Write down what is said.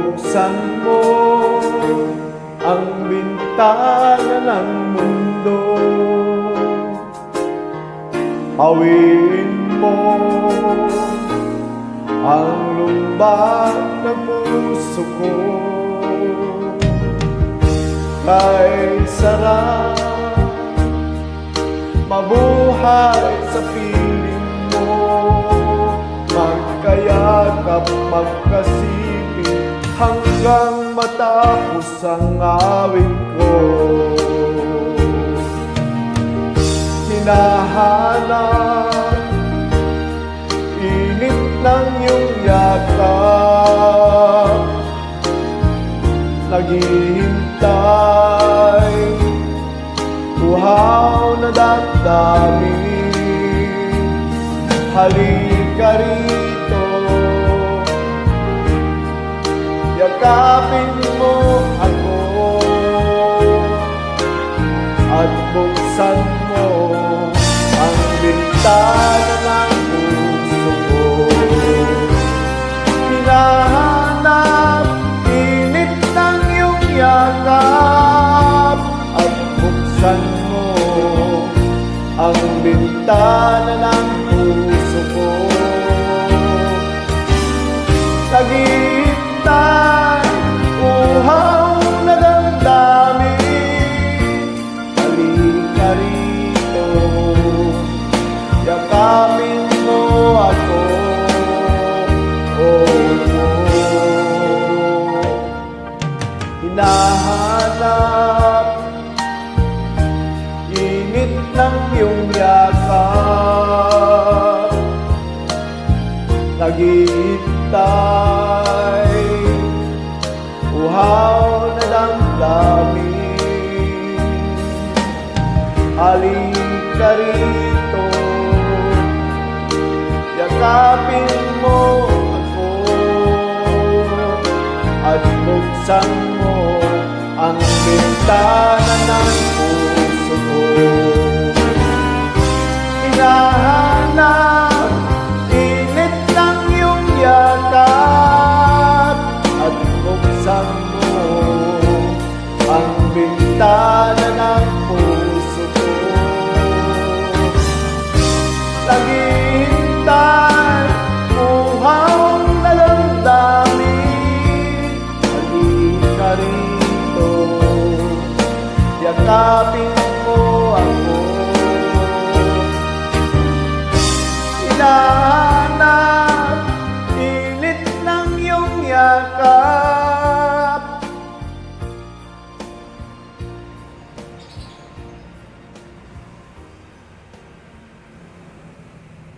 buksan mo ang bintana ng mundo. Pawiin mo ang lumbag ng puso ko. Kay sarap mabuhay sa piling mo, magkayakap, magkasiping hanggang matapos ang awit ko. Hinahanap init ng iyong yakap, naghihintay uhaw na damdamin. Halika rito, yakapin mo ako at buksan mo ang bintana ng puso ko. Hinahanap init ng iyong yakap at buksan mo ang bintana ng puso ko. Naghihintay uhaw na damdamin. Halika rito, yakapin mo ako. Hinahanap init ng iyong yakap, naghihintay uhaw na damdamin. Halika rito, yakapin mo ako at buksan mo ang bintana ng puso ko. Hinahanap init ng iyong yakap at buksan mo ang bintana ng puso ko. Naghihintay uhaw na damdamin. Halika rito, yakapin